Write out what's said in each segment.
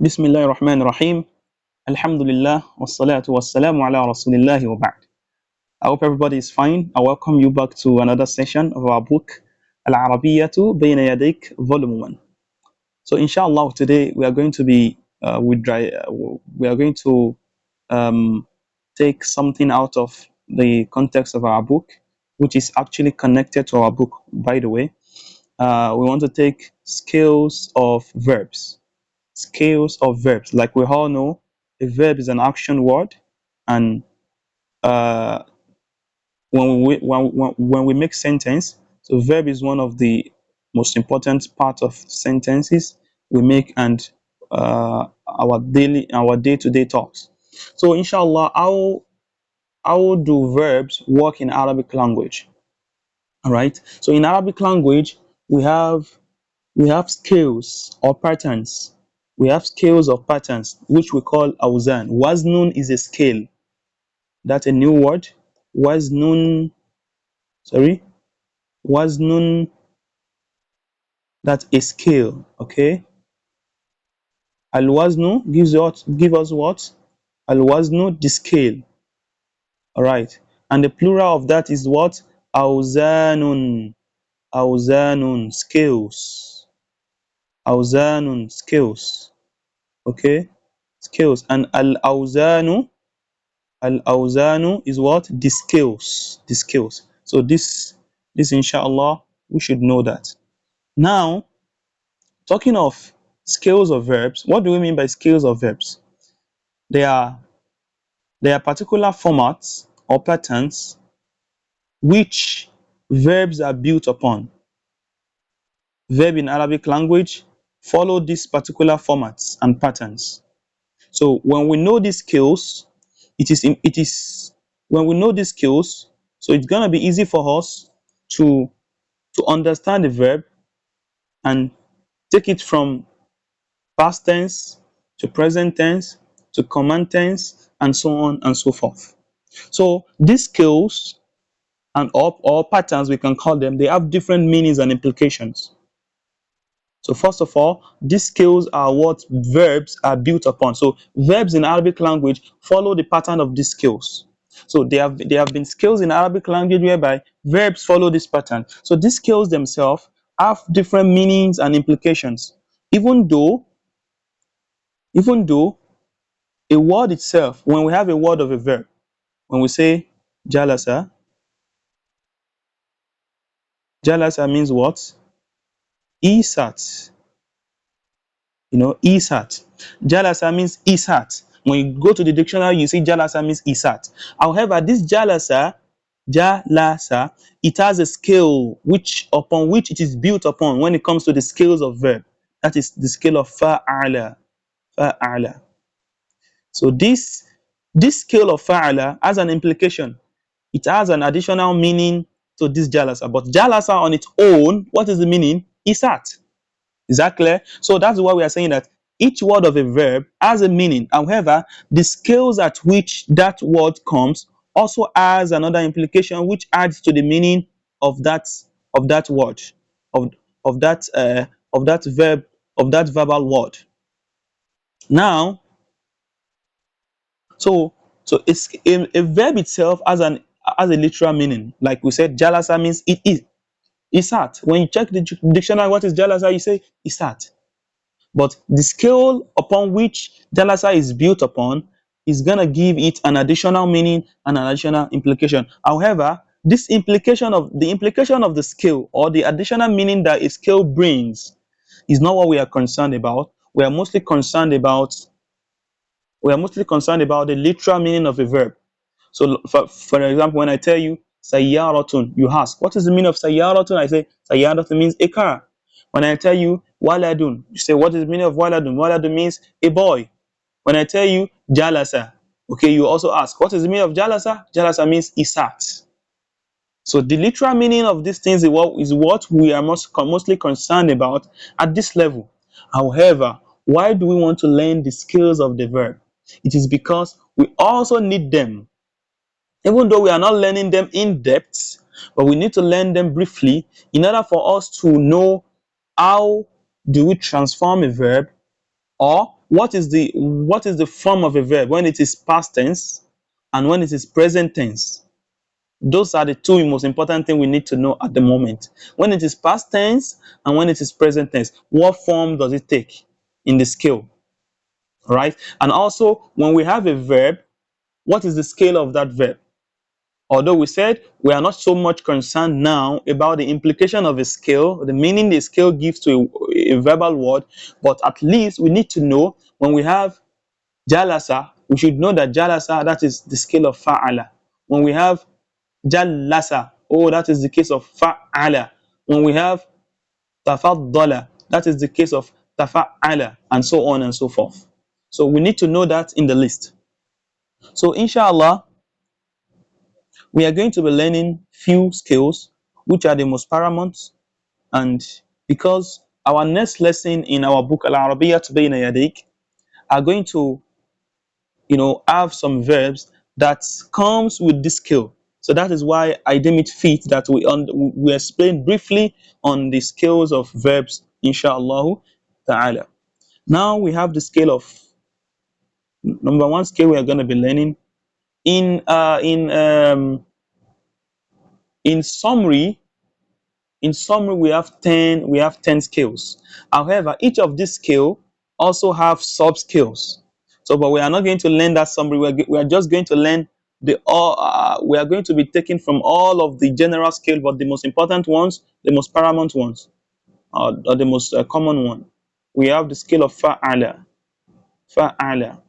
Bismillahir Rahmanir Rahim. Alhamdulillah wassalatu wassalamu ala rasulillahi wa ba'd. I hope everybody is fine. I welcome you back to another session of our book Al-Arabiyyatu, Bayna Yadayk, Volume 1. So inshallah today we are going to be we are going to um, take something out of the context of our book, which is actually connected to our book, by the way. We want to take scales of verbs. Scales of verbs. Like we all know, a verb is an action word, and uh, when we make sentence, so verb is one of the most important part of sentences we make, and our day-to-day talks. So inshallah, how do verbs work in Arabic language? All right. So in Arabic language, we have scales or patterns. We have scales or patterns which we call awzan. Waznun is a scale. That's a new word. Waznun, sorry, waznun. That's a scale. Okay. Al waznu give us what? Al waznu, the scale. All right. And the plural of that is what? Awzanun. Awzanun, scales. Awzanun, scales. Okay, scales. And al-awzanu is what? The scales. The scales. So this inshallah we should know that. Now, talking of scales of verbs, what do we mean by scales of verbs? They are particular formats or patterns which verbs are built upon. Verb in Arabic language follow these particular formats and patterns. So when we know these skills, it is when we know these skills, so it's gonna be easy for us to understand the verb and take it from past tense to present tense to command tense and so on and so forth. So these skills and or patterns, we can call them, they have different meanings and implications. So first of all, these skills are what verbs are built upon. So verbs in Arabic language follow the pattern of these skills. So there have been skills in Arabic language whereby verbs follow this pattern. So these skills themselves have different meanings and implications. Even though a word itself, when we have a word of a verb, when we say jalasa, jalasa means what? Isat. Isat. Jalasa means isat. When you go to the dictionary, you see jalasa means isat. However, this jalasa, it has a scale upon which it is built upon when it comes to the scales of verb. That is the scale of fa'ala. Fa'ala. So this scale of fa'ala has an implication. It has an additional meaning to this jalasa. But jalasa on its own, what is the meaning? Isat. Is that clear? So that's why we are saying that each word of a verb has a meaning. However, the scales at which that word comes also has another implication which adds to the meaning of that word, of that verb, of that verbal word. Now, so a verb itself has a literal meaning. Like we said, jalasa means it is. Isat. When you check the dictionary, what is jalasa? You say isat. But the scale upon which jalasa is built upon is going to give it an additional meaning and an additional implication. However, the implication of the scale or the additional meaning that a scale brings is not what we are concerned about. We are mostly concerned about the literal meaning of a verb. So for example, when I tell you sayyaratun, you ask, what is the meaning of sayyaratun? I say sayyaratun means a car. When I tell you waladun, you say, what is the meaning of waladun? Waladun means a boy. When I tell you jalasa, okay, you also ask, what is the meaning of jalasa? Jalasa means isat. So the literal meaning of these things is what we are mostly concerned about at this level. However, why do we want to learn the skills of the verb? It is because we also need them. Even though we are not learning them in depth, but we need to learn them briefly in order for us to know how do we transform a verb Or what is the form of a verb when it is past tense and when it is present tense? Those are the two most important things we need to know at the moment. When it is past tense and when it is present tense, what form does it take in the scale? Right? And also, when we have a verb, what is the scale of that verb? Although we said we are not so much concerned now about the implication of a scale, the meaning the scale gives to a verbal word, but at least we need to know when we have jalasa, we should know that jalasa, that is the scale of fa'ala. When we have jallasa, oh, that is the case of fa'ala. When we have tafaddala, that is the case of tafa'ala, and so on and so forth. So we need to know that in the list. So inshallah, we are going to be learning few skills which are the most paramount, and because our next lesson in our book Al-Arabiyyatu Bayna Yadayk are going to have some verbs that comes with this skill. So that is why I deem it fit that we explain briefly on the scales of verbs, inshallah ta'ala. Now we have the scale of number one scale we are going to be learning in in summary. In summary, we have 10 scales. However, each of these scale also have sub scales. So, but we are not going to learn that summary. We are just going to learn the all. We are going to be taking from all of the general scale, but the most important ones, the most paramount ones, or the most common one. We have the scale of fa'ala. Fa'ala.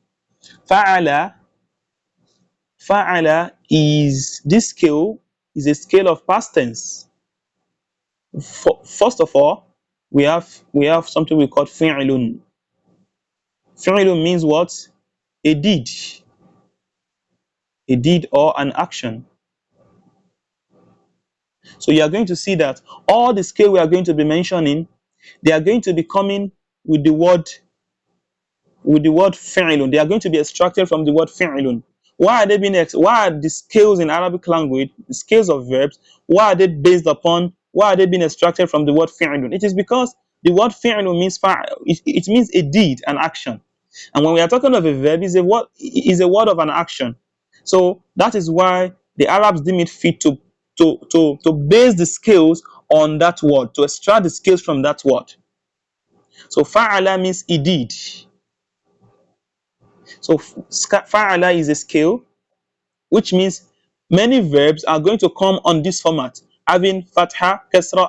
Fa'ala. Fa'ala is this scale is a scale of past tense. First of all, we have something we call fi'lun. Fi'lun means what? A deed, a deed or an action. So you are going to see that all the scale we are going to be mentioning, they are going to be coming with the word fi'lun. They are going to be extracted from the word fi'lun. Why are the scales in Arabic language, the scales of verbs, why are they being extracted from the word fi'lun? It is because the word fi'lun means it means a deed, an action. And when we are talking of a verb, is a word of an action. So that is why the Arabs deem it fit to base the scales on that word, to extract the scales from that word. So fa'ala means he did. So fa'ala is a scale, which means many verbs are going to come on this format, having fatha, kasra,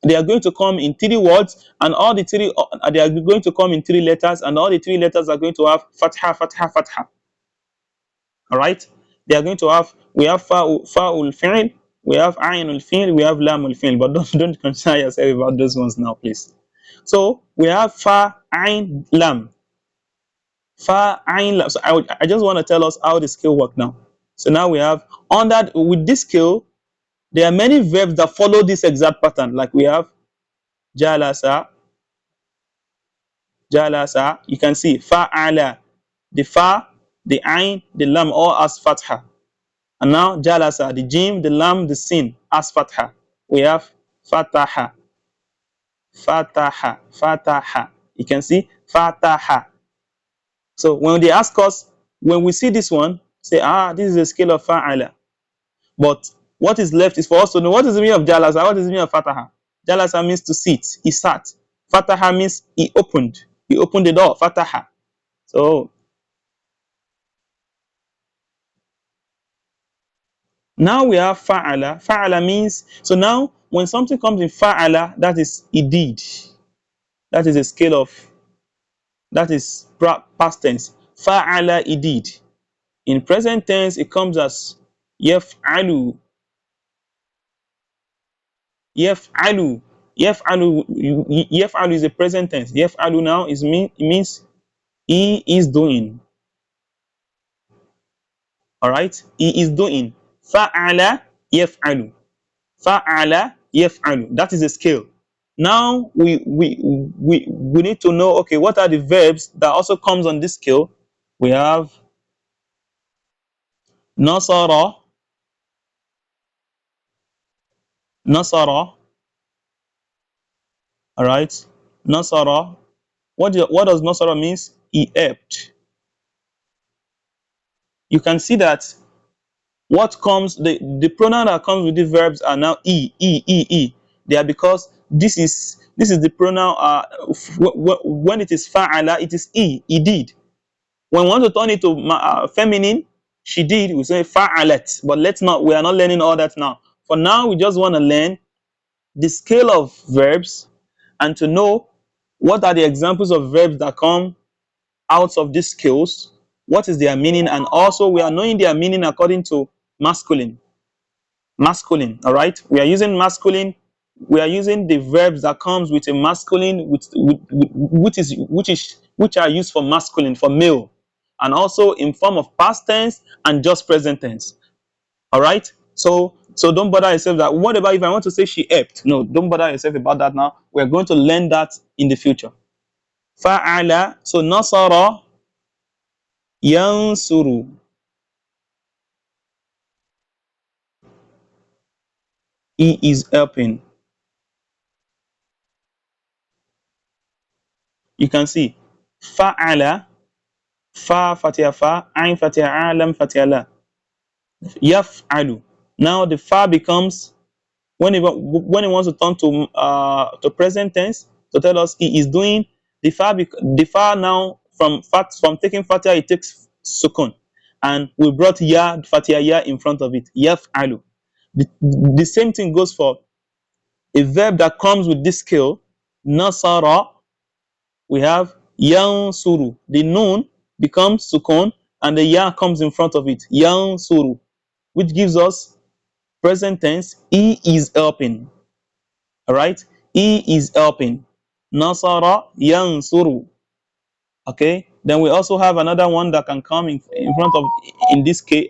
they are going to come in three words, and all the three, they are going to come in three letters, and all the three letters are going to have fatha, fatha, fatha. All right? They are going to have, we have fa'ul fi'l, we have ainul fi'l, we have lamul fi'l, but don't concern yourself about those ones now, please. So we have fa, ain, lam. Fa, ain, lam. So I just want to tell us how the scale work now. So now we have with this scale, there are many verbs that follow this exact pattern. Like we have jalasa, jalasa. You can see fa'ala, the fa, the ain, the lam all as fatha. And now jalasa, the jim, the lam, the sin as fatha. We have fataha, fataha, fataha. You can see fataha. So when they ask us, when we see this one, say, this is a scale of fa'ala. But what is left is for us to know what is the meaning of jalasa, what is the meaning of fataha. Jalasa means to sit, he sat. Fataha means he opened. He opened the door, fataha. So now we have fa'ala. Fa'ala means, so now when something comes in fa'ala, that is he did. That is a scale of, that is past tense. Fa'ala he did. In present tense, it comes as yaf'alu. Yaf'alu. Yaf'alu. Yaf'alu is a present tense. Yaf'alu now it means he is doing. All right? He is doing. Fa'ala yaf'alu. Fa'ala yaf'alu. That is a scale. Now we need to know, okay, what are the verbs that also comes on this scale? We have nasara, nasara. All right? Nasara. What does nasara means? He helped. You can see that what comes the pronoun that comes with the verbs are now e. They are because this is the pronoun when it is fa'ala it is he did. When we want to turn it to feminine, she did, we say fa'alat. But we are not learning all that now. For now, we just want to learn the scale of verbs and to know what are the examples of verbs that come out of these scales, what is their meaning, and also we are knowing their meaning according to masculine. Masculine, all right? We are using masculine, we are using the verbs that comes with a masculine, which are used for masculine, for male, and also in form of past tense and just present tense. All right. So don't bother yourself that what about if I want to say she helped? No, don't bother yourself about that now. We're going to learn that in the future. Fa'ala. So nasara yansuru. He is helping. You can see fa'ala, fa fatiha fa, ain fatiha lam fatiha la. Yaf'alu. Now the fa becomes when he wants to turn to present tense to tell us he is doing the fa now from taking fatia it takes sukun, and we brought ya fatia ya in front of it, yaf'alu. The same thing goes for a verb that comes with this scale, nasara. We have yansuru. The noon becomes sukun and the ya comes in front of it, yansuru, which gives us present tense, he is helping. All right, he is helping. Nasara yansuru. Okay, then we also have another one that can come in front of in this case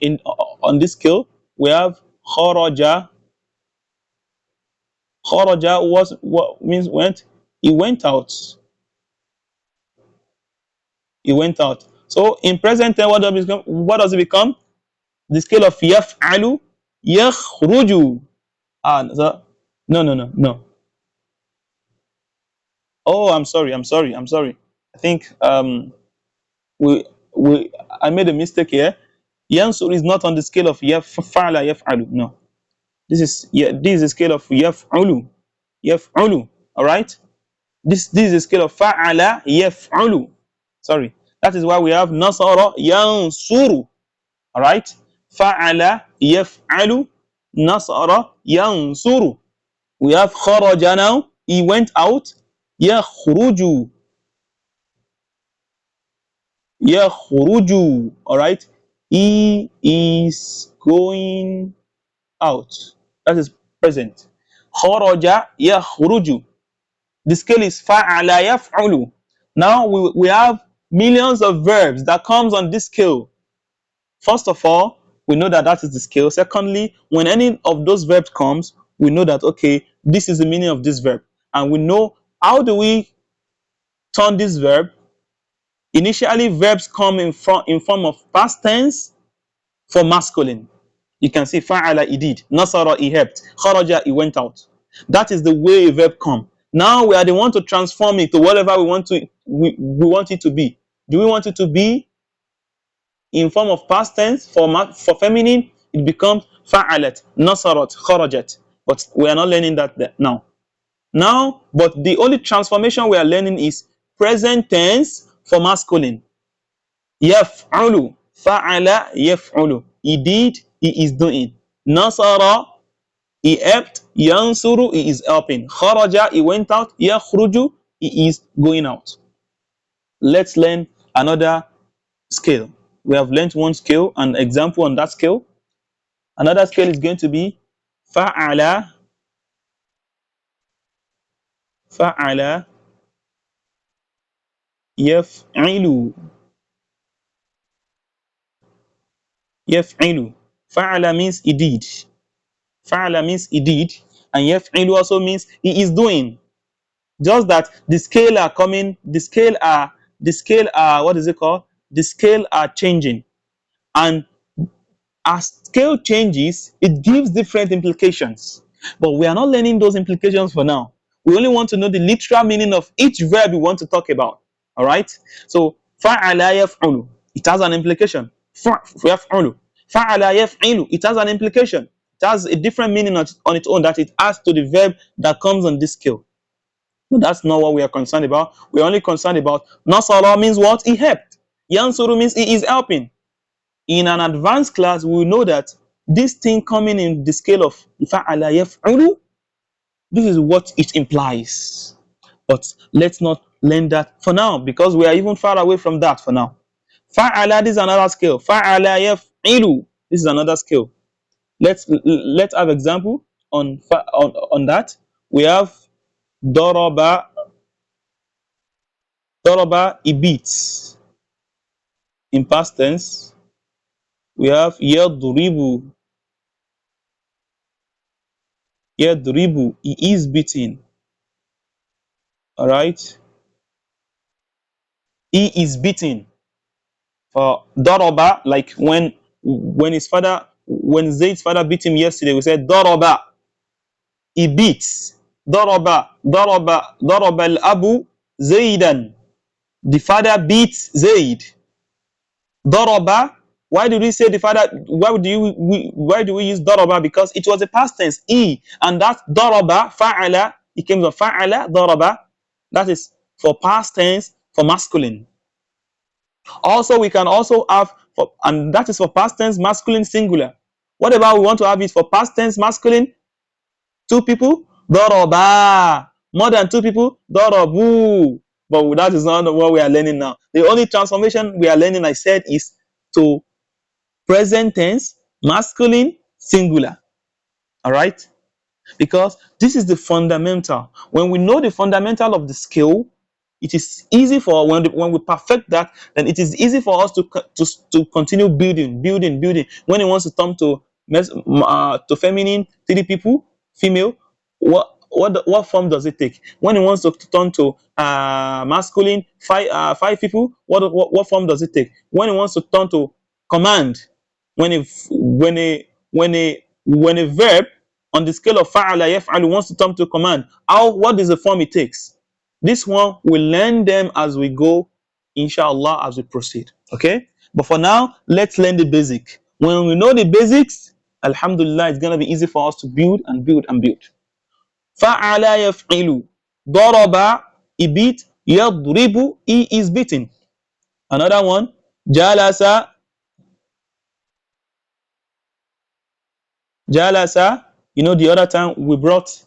in on this scale. We have kharaja. Kharaja was what means went. He went out. He went out. So in present tense, what does it become? The scale of yaf'alu, yakhruju. No. Oh, I'm sorry. I think we I made a mistake here. Yansur is not on the scale of fa'ala yaf'alu. No. This is a scale of yaf'ulu. Yaf'ulu. All right? This is a scale of fa'ala yaf'ulu. Sorry. That is why we have nasara yansuru. All right? Fa'ala yaf'alu, nasara yansuru. We have kharaja now. He went out. Yakhruju. Yakhruju. All right. He is going out. That is present. Kharaja yakhruju. The scale is fa'ala yaf'ulu. Now we have millions of verbs that comes on this scale. First of all, we know that is the scale. Secondly, when any of those verbs comes, we know that okay, this is the meaning of this verb, and we know how do we turn this verb. Initially, verbs come in form of past tense for masculine. You can see fa'ala he did, nasara he helped, kharaja he went out. That is the way a verb come. Now we are the one to transform it to whatever we want it to be. Do we want it to be in form of past tense for feminine? It becomes fa'alat, nasarat, kharajat. But we are not learning that now. But the only transformation we are learning is present tense for masculine. Yaf'ulu, fa'ala yaf'ulu. He did, he is doing. Nasara, he helped. Yansuru, he is helping. Kharaja, he went out. Yakhruju, he is going out. Let's learn another scale. We have learned one scale, an example on that scale. Another scale is going to be fa'ala, fa'ala yaf'ilu. Yaf'ilu. Fa'ala means he did. Fa'ala means he did, and yaf'ilu also means he is doing. Just that the scale are coming, what is it called? The scale are changing. And as scale changes, it gives different implications. But we are not learning those implications for now. We only want to know the literal meaning of each verb we want to talk about. All right. So fa'ala yaf'ulu, it has an implication. Yaf'ulu. Fa'ala yaf'ilu, it has an implication. It has a different meaning on its own that it adds to the verb that comes on this scale. But that's not what we are concerned about. We're only concerned about nasara means what? He helped. Yansuru means he is helping. In an advanced class, we will know that this thing coming in the scale of fa'ala yaf'ulu, this is what it implies. But let's not learn that for now because we are even far away from that for now. Fa'ala, this is another scale. Fa'ala yaf'ilu, this is another scale. Let's have example on that. We have daraba, daraba, he beats. In past tense, we have yadribu, yadribu, he is beating. All right, he is beating. For daraba, like when his father, when Zayd's father beat him yesterday, we said daraba, he beats. Daraba al-abu Zaydan. The father beats Zayd. Daraba. Why do we say the father? Why do we use daraba? Because it was a past tense, he, and that daraba fa'ala. It came from fa'ala daraba. That is for past tense for masculine. Also, we can also have for, and that is for past tense masculine singular. Whatever we want to have is for past tense masculine, two people, daraba. More than two people, darabu. But that is not what we are learning now. The only transformation we are learning, I said, is to present tense masculine singular. All right? Because this is the fundamental. When we know the fundamental of the skill, it is easy for when we perfect that, then it is easy for us to continue building. When it wants to come to feminine, three people, female, what form does it take? When it wants to turn to masculine, five people, what form does it take? When it wants to turn to command, when a verb on the scale of fa'ala yaf'alu wants to turn to command, what is the form it takes? This one we'll learn them as we go, inshallah, as we proceed. Okay? But for now, let's learn the basic. When we know the basics, alhamdulillah, it's gonna be easy for us to build and build and build. Fa'ala yaf'ilu. Daraba, he beat. Yadribu, he is beating. Another one, jalasa. Jalasa, the other time we brought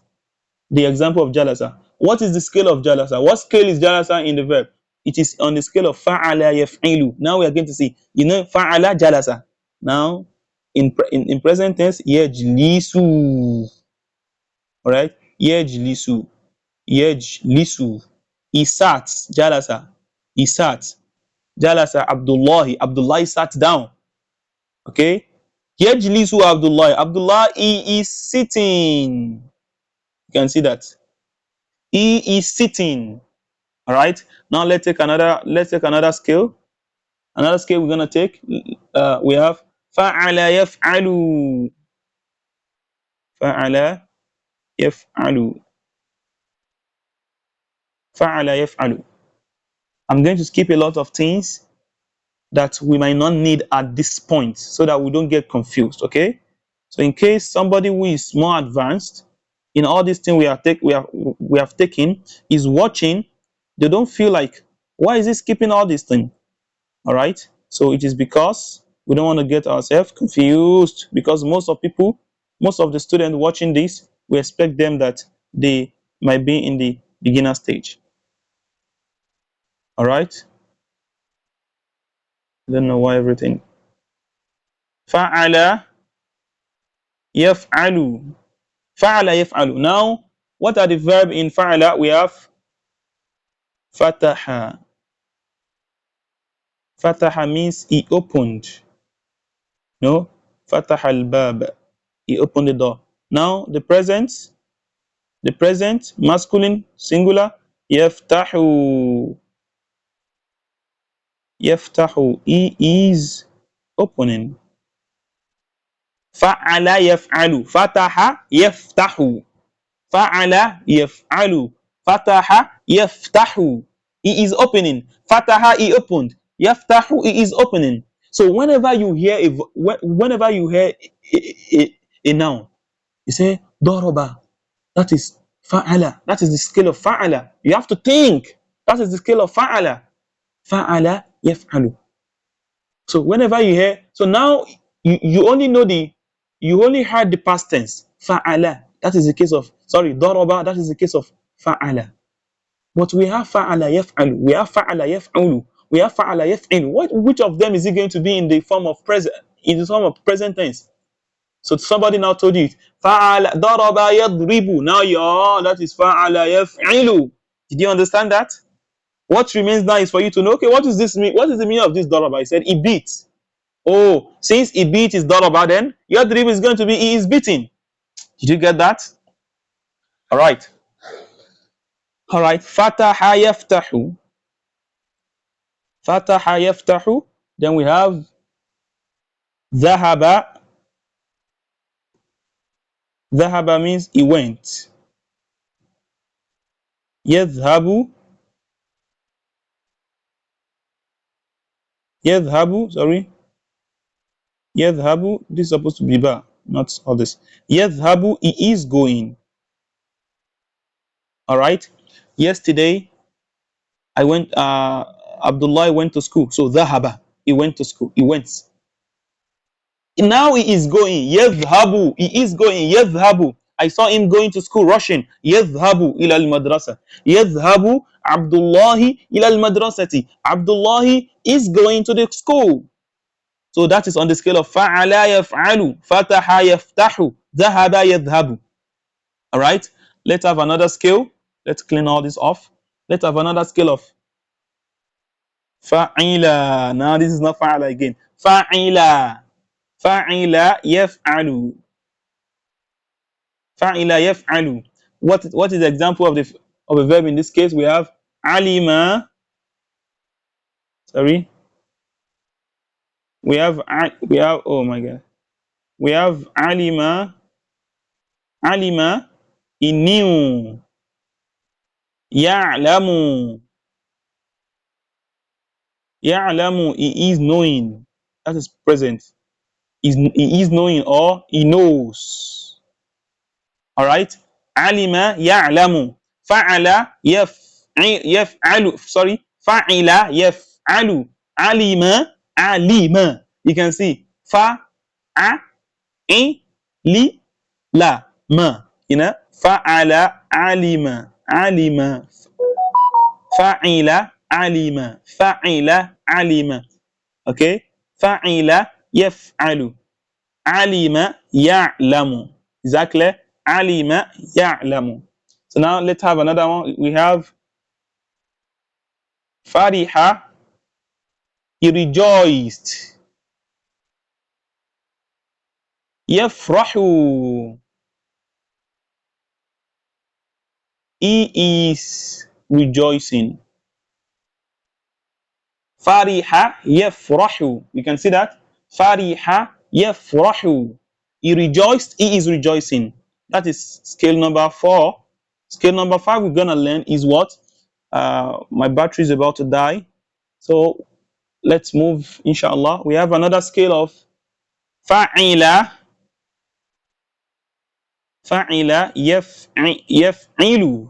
the example of jalasa. What is the scale of jalasa? What scale is jalasa in the verb? It is on the scale of fa'ala yaf'ilu. Now we are going to see, fa'ala jalasa. Now, in present tense, yajlisu. All right? Yajlisu. Yajlisu. He sat, jalasa. He sat. Jalasa Abdullahi. Abdullahi sat down. Okay? Yajlisu Abdullah. Abdullah, he is sitting. You can see that. He is sitting. All right. Now let's take another scale. Another scale we're gonna take. We have fa'ala yaf'alu. Fa'ala yaf'alu. Fa'ala yaf'alu. I'm going to skip a lot of things that we might not need at this point so that we don't get confused. Okay. So in case somebody who is more advanced in all these things we have taken is watching, they don't feel like, why is he skipping all these things? All right. So it is because we don't want to get ourselves confused, because most of the students watching this, we expect them that they might be in the beginner stage. All right. I don't know why everything. Fa'ala yaf'alu. Fa'ala yaf'alu. Now, what are the verb in fa'ala? We have fataha. Fataha means he opened. No? Fataha al-bab. He opened the door. Now, the present masculine singular, yaftahu. Yaftahu, he is opening. Fa'ala yaf'alu. Fataha yaftahu. Fa'ala yaf'alu. Fataha yaftahu. He is opening. Fataha, he opened. Yaftahu, he is opening. So whenever you hear a noun, you say doroba. That is fa'ala. That is the scale of fa'ala. You have to think. That is the scale of fa'ala. Fa'ala yaf'alu. So whenever you hear, so now you only know you only heard the past tense. Fa'ala. That is the case of, sorry, doroba. That is the case of fa'ala. But we have fa'ala yaf'alu. We have fa'ala yaf'alu. We have fa'ala yaf'alu. Which of them is it going to be in the form of present, in the form of present tense? So somebody now told you, fa'ala daraba yadribu. Now that is fa'ala yaf'ilu. Did you understand that? What remains now is for you to know, okay, what is this mean? What is the meaning of this daraba? He said, he beat. Oh, since he beat is daraba, then yadribu is going to be he is beating. Did you get that? All right. All right. Fataha yaftahu. Fataha yaftahu. Then we have dhahaba. Dhahaba means he went. Yadhhabu. Yadhhabu, sorry. Yadhhabu, this is supposed to be ba, not all this. Yadhhabu, he is going. All right. Yesterday, Abdullah went to school. So dhahaba, he went to school. He went. Now he is going. Yadhhabu, he is going. Yadhhabu. I saw him going to school, rushing. Yadhhabu ila al-madrasa. Yadhhabu Abdullahi ila al-madrasati. Abdullahi is going to the school. So that is on the scale of fa'ala yaf'alu, fataha yaftahu, dhahaba yadhhabu. All right. Let's have another scale. Let's clean all this off. Let's have another scale of fa'ila. Now this is not fa'ala again. Fa'ila. Fa'ila yaf'alu. Fa'ila yaf'alu. What is the example of a verb in this case? We have alima. Sorry. We have oh my god. We have alima. Alima, he knew. Ya'lamu. Ya'lamu, he is knowing. That is present. He is knowing or he knows. All right. Alima ya'lamu. Fa'ala yaf'alu. Sorry. Fa'ila yaf'alu. Alima. You can see li la ma. You know. Fa'ala alima. Fa'ila alima. Fa'ila alima. Okay. Fa'ila yaf'alu. Alima ya'lamu. Exactly. Alima ya'lamu. So now let's have another one. We have fariha. He rejoiced. Yafrahu. He is rejoicing. Fariha yafrahu. You can see that. Fariha yafrahu. He rejoiced. He is rejoicing. That is scale number 4. Scale number 5 we're gonna learn is what? My battery is about to die. So let's move, inshallah. We have another scale of fa'ila. Fa'ila yaf'ilu.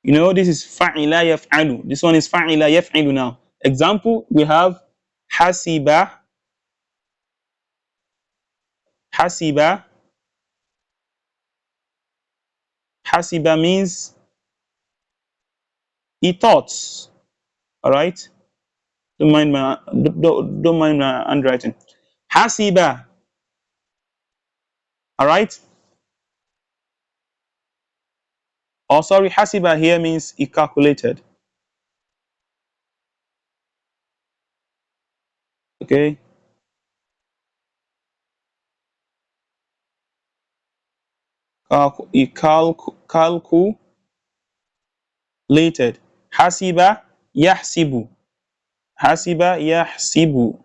You know, this is fa'ila yaf'alu. This one is fa'ila yaf'ilu now. Example, we have hasiba. Hasiba. Hasiba means he thought. All right. Don't mind my handwriting. Hasiba. All right. Oh, sorry, hasiba here means he calculated. Okay. He calculated. Hasiba yahsibu. Hasiba yahsibu.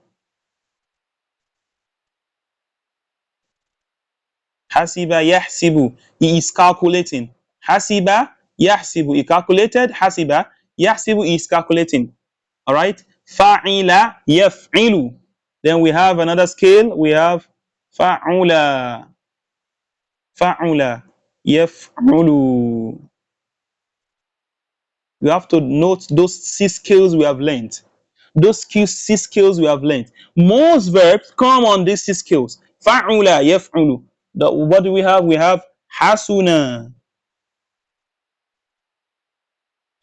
Hasiba yahsibu. He is calculating. Hasiba yahsibu. He calculated. Hasiba yahsibu. He is calculating. All right. Fa'ila yaf'ilu. Then we have another scale. We have fa'ula. Fa'ula yaf'ulu. You have to note those 6 skills we have learned. Those skills, 6 skills we have learned. Most verbs come on these 6 skills. Fa'ula yaf'ulu. What do we have? We have hasuna.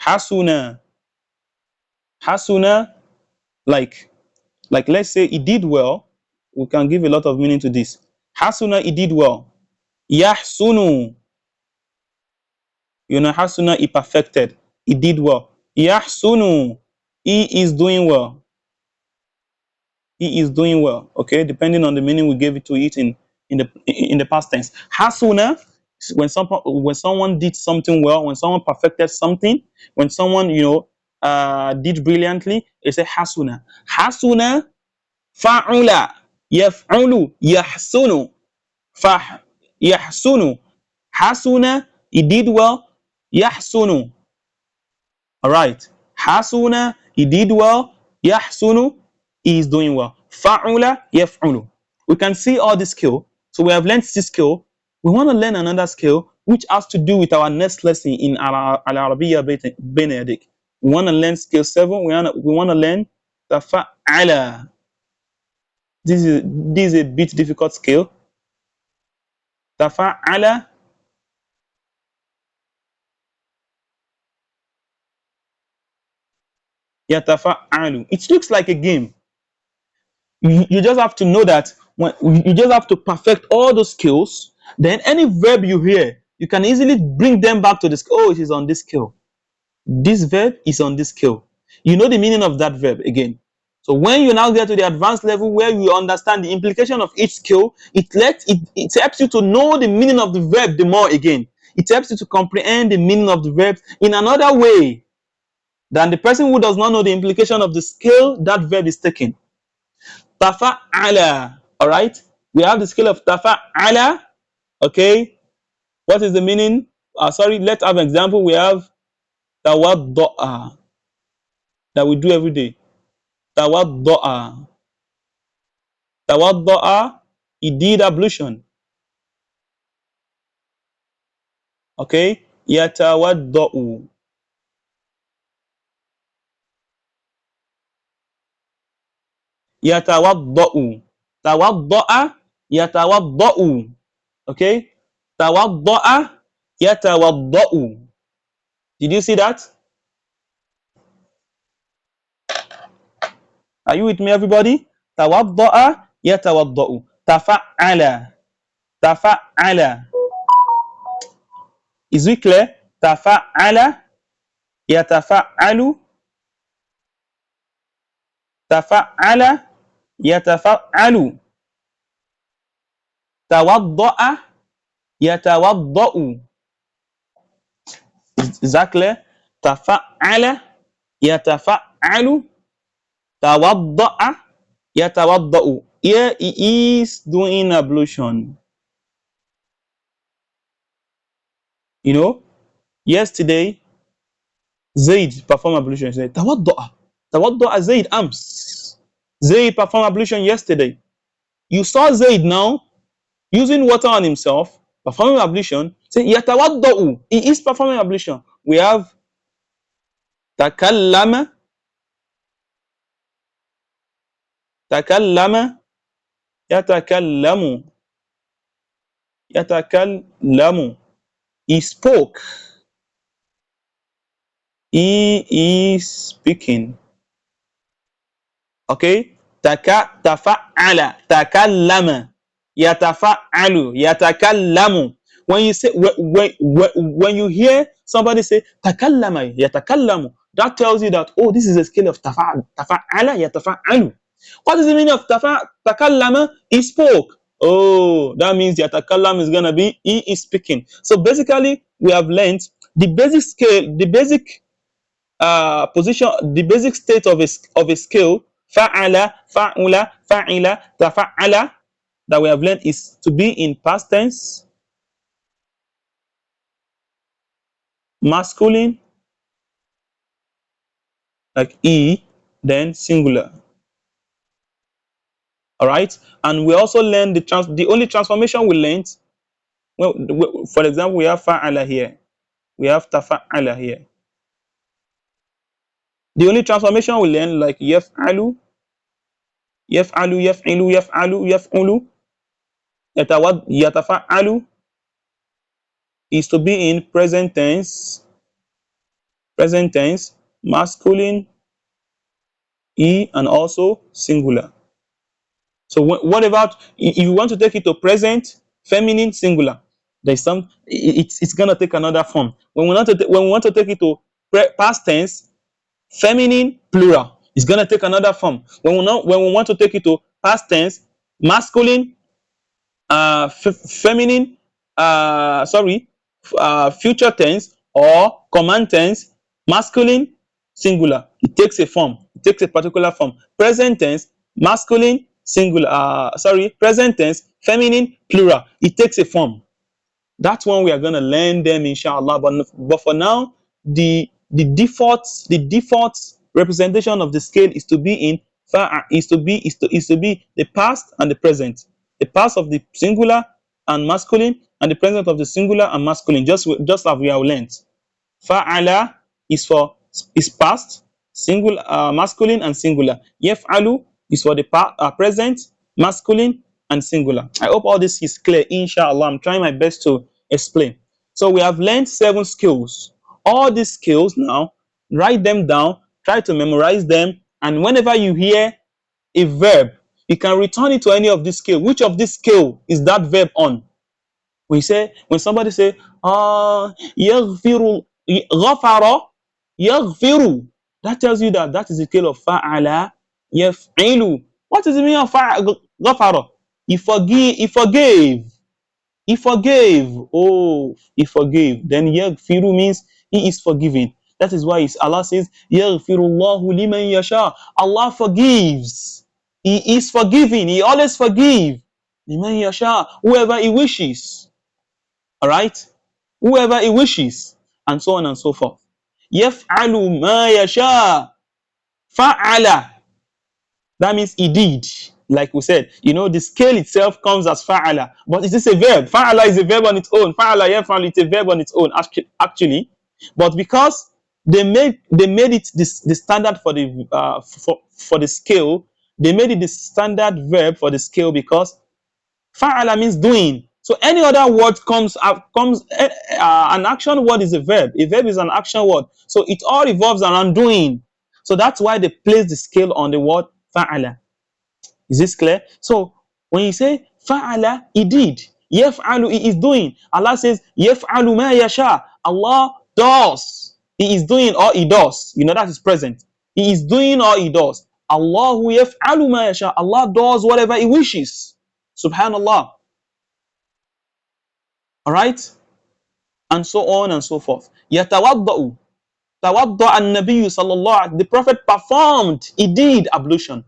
Hasuna. Hasuna, like let's say he did well. We can give a lot of meaning to this. Hasuna, he did well. Yahsunu. Hasuna, he perfected. He did well. Yahsunu, he is doing well. He is doing well. Okay, depending on the meaning we gave it to it in the past tense. Hasuna, when someone did something well, when someone perfected something, when someone did brilliantly, they say hasuna. Hasuna, fa'ula, yaf'ulu, yahsunu, yahsunu. Hasuna, he did well. Yahsunu. All right. Hasuna, he did well. Yahsunu, he is doing well. Fa'ula, yaf'ulu. We can see all this skill. So we have learned this skill. We want to learn another skill which has to do with our next lesson in Al-Arabiyyatu, Bayna. We want to learn skill 7. We want to learn tafa'ala. This is a bit difficult skill. Tafa'ala. Yatafa'alu. It looks like a game. You just have to know that you just have to perfect all those skills. Then any verb you hear, you can easily bring them back to this. Oh, it is on this skill. This verb is on this skill. You know the meaning of that verb again. So when you now get to the advanced level where you understand the implication of each skill, it helps you to know the meaning of the verb the more again. It helps you to comprehend the meaning of the verb in another way than the person who does not know the implication of the skill that verb is taking. Tafa'ala. All right. We have the skill of tafa'ala. Okay. What is the meaning? Sorry. Let's have an example. We have tawadda'a that we do every day. Tawadda'a. Tawadda'a. He did ablution. Okay. Yatawadda'u. Yatawadda'u. Tawadda'a. Yatawadda'u. Okay. Tawadda'a. Yatawadda'u. Did you see that? Are you with me, everybody? Tawadda'a yatawadda'u. Tafa'ala. Tafa'ala. Is it clear? Tafa'ala yatafa'alu. Tafa'ala yatafa'alu. Tawadda'a yatawadda'u. Is that clear? Tafa'ala yatafa'alu. Tawadda'a yatawadda'u. Here he is doing ablution. Yesterday Zaid performed ablution. He said, Tawadda'a. Tawadda'a Zaid ams. Zaid performed ablution yesterday. You saw Zaid now using water on himself, performing ablution. Say, Yatawadda'u. He is performing ablution. We have takallama. Takallama. Yatakallamu. Yatakallamu. He spoke. He is speaking. Okay? Tafa'ala. Takallama. Yatafa'alu. Yatakallamu. When you say when you hear somebody say takallama, yatakallamu, that tells you that, oh, this is a skill of tafa'ala, yatafa'alu. What is the meaning of takallama? He spoke. Oh, that means yatakallam is gonna be he is speaking. So basically, we have learned the basic scale, the basic position, the basic state of a skill. Fa'ala, fa'ula, fa'ila, tafa'ala. that we have learned is to be in past tense, masculine, like E, then singular. All right, and we also learned the only transformation we learned. Well, for example, we have fa'ala here, we have tafa'ala here. The only transformation we learn, like yaf'alu, yaf'alu, yaf'ilu, yaf'alu, yaf'ulu, yatafa'alu, is to be in present tense, masculine, E, and also singular. So what about if you want to take it to present, feminine, singular? There's some, it's gonna take another form. When we want to take it to past tense, feminine, plural, it's gonna take another form. When we want to take it to past tense, masculine, feminine, future tense or command tense, masculine, singular. It takes a form. It takes a particular form. Present tense, masculine, singular. Present tense, feminine, plural. It takes a form. That's when we are going to learn them, inshallah. But for now, the default representation of the scale is to be in is to be the past and the present. The past of the singular and masculine, and the present of the singular and masculine. Just as we have learned. Fa'ala is past, singular, masculine and singular. Yaf'alu is for the present, masculine and singular. I hope all this is clear, inshallah. I'm trying my best to explain. So we have learned 7 skills. All these skills now, write them down, try to memorize them, and whenever you hear a verb, you can return it to any of these skills. Which of this skill is that verb on? When somebody say, yaghfiru, ghafara, yaghfiru, that tells you that is the skill of fa'ala, yaf'ilu. What is the meaning of ghafara? He forgave. He forgave. Oh, he forgave. Then yaghfiru means he is forgiving. That is why Allah says, yaghfirullahu liman yasha. Allah forgives. He is forgiving. He always forgives. Liman yasha, whoever he wishes. All right, whoever he wishes, and so on and so forth. Yaf'alu ma yasha. Fa'ala, that means he did. Like we said, the scale itself comes as fa'ala, but is this a verb? Fa'ala is a verb on its own. Fa'ala yaf'alu, it's a verb on its own actually, but because they made it the standard for the scale, they made it the standard verb for the scale because fa'ala means doing. So any other word comes an action word is a verb. A verb is an action word. So it all revolves around doing. So that's why they place the scale on the word fa'ala. Is this clear? So when you say fa'ala, he did. Yaf'alu, he is doing. Allah says yaf'alu ma yasha. Allah does. He is doing or he does. That is present. He is doing or he does. Allahu yaf'alu ma yasha. Allah does whatever he wishes. Subhanallah. All right, and so on and so forth. Yatawadda'u, tawadda'a an-nabiy sallallahu alaihi. The Prophet performed, he did ablution.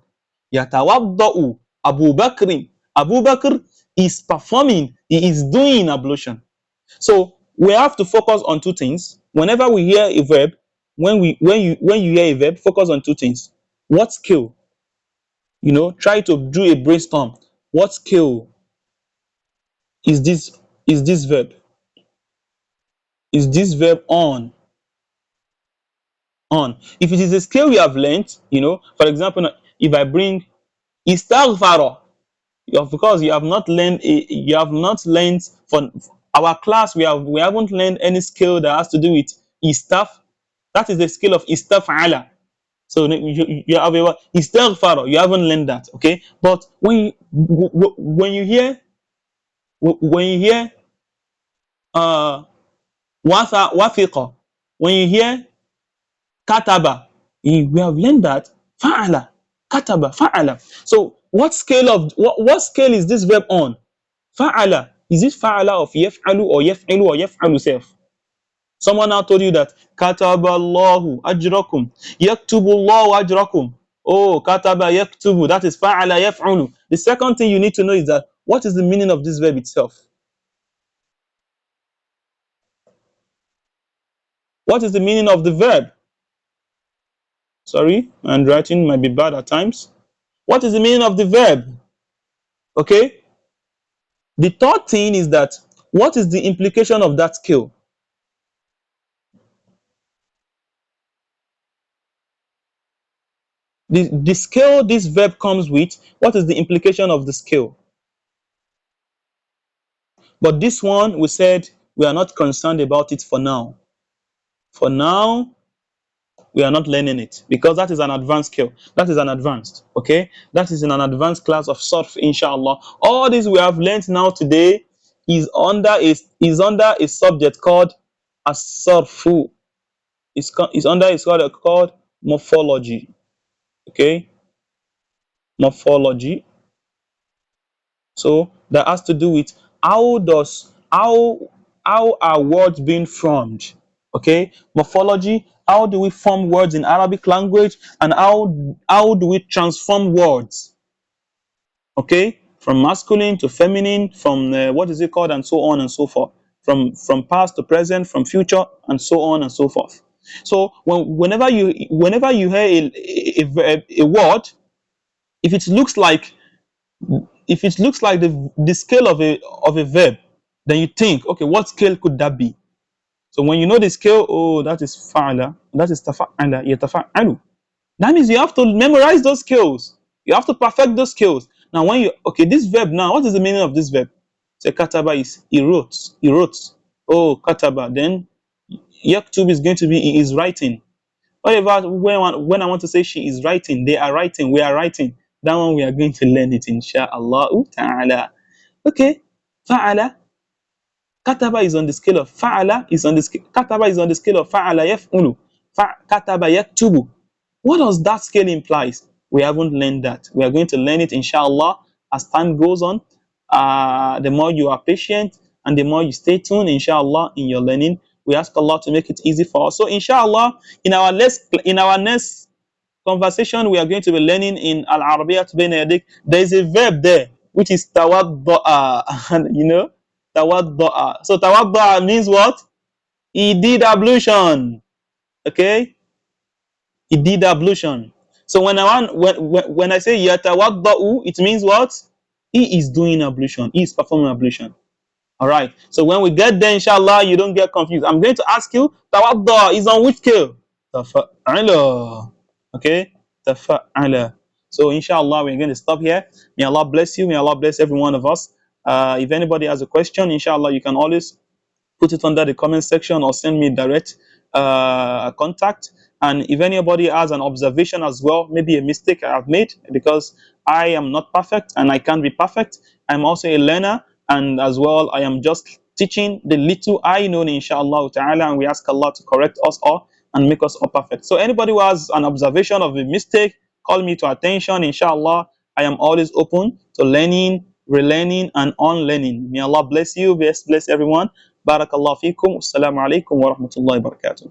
Yatawadda'u Abu Bakr. Abu Bakr is performing, he is doing ablution. So we have to focus on 2 things. Whenever we hear a verb, when you hear a verb, focus on 2 things. What skill? Try to do a brainstorm. What skill is this verb? Is this verb on? If it is a skill we have learned, for example, if I bring istaghfara, because you have not learned for our class, we haven't learned any skill that has to do with istaf. That is the skill of istaf'ala. So you have istaghfara, you haven't learned that, okay? But when you hear wathiqa, when you hear kataba, we have learned that fa'ala, kataba, fa'ala. So what scale is this verb on? Fa'ala. Is it fa'ala of yaf'alu or yaf'alu self? Someone now told you that kataba Allahu ajrakum, yaktubu Allahu ajrakum. Oh, kataba yaktubu, that is fa'ala yaf'alu. The second thing you need to know is that what is the meaning of this verb itself? What is the meaning of the verb? Sorry, handwriting might be bad at times. What is the meaning of the verb? Okay. The third thing is that what is the implication of that skill? The skill this verb comes with, what is the implication of the skill? But this one, we said we are not concerned about it for now. For now, we are not learning it because that is an advanced skill. That is an advanced, okay? That is in an advanced class of SARF, inshallah. All this we have learned now today is under a subject called as-sarfu. It's called morphology. Okay, morphology. So that has to do with how are words being formed. Okay, morphology. How do we form words in Arabic language, and how do we transform words? Okay, from masculine to feminine, from what is it called, and so on and so forth. From past to present, from future, and so on and so forth. So whenever you hear a word, if it looks like the scale of a verb, then you think, okay, what scale could that be? So when you know the scale, oh, that is fa'ala, that is tafa'ala, yatafa'alu. That means you have to memorize those skills. You have to perfect those skills. Now, okay, this verb now, what is the meaning of this verb? Say kataba is he wrote, he wrote. Oh, kataba. Then yaktub is going to be he is writing. What about when I want to say she is writing, they are writing, we are writing? That one we are going to learn it, insha'Allah ta'ala. Okay, fa'ala. Kataba is on the scale of fa'ala, kataba is on the scale of fa'ala yaf'ulu. Kataba yaktubu. What does that scale implies? We haven't learned that. We are going to learn it, inshallah, as time goes on. The more you are patient and the more you stay tuned, inshallah, in your learning, we ask Allah to make it easy for us. So, inshallah, in our next conversation, we are going to be learning in Al-Arabiyyatu, Bayna, Yadayk. There is a verb there which is tawadda'a. Tawadda'a. So tawadda'a means what? He did ablution. Okay, he did ablution. So when I say yatawadda'u, it means what? He is doing ablution. He is performing ablution. All right. So when we get there, inshallah, you don't get confused. I'm going to ask you, tawadda is on which scale? Tafa'ala. Okay? Tafa'ala. So inshallah, we're going to stop here. May Allah bless you. May Allah bless every one of us. If anybody has a question, inshallah, you can always put it under the comment section or send me direct contact. And if anybody has an observation as well, maybe a mistake I have made, because I am not perfect and I can't be perfect. I'm also a learner, and as well I am just teaching the little I know, inshallah ta'ala, and we ask Allah to correct us all and make us all perfect. So anybody who has an observation of a mistake, call me to attention, inshallah. I am always open to learning, relearning, and unlearning. May Allah bless you, bless everyone. Barakallahu feekum. Assalamu alaikum wa rahmatullahi wa barakatuh.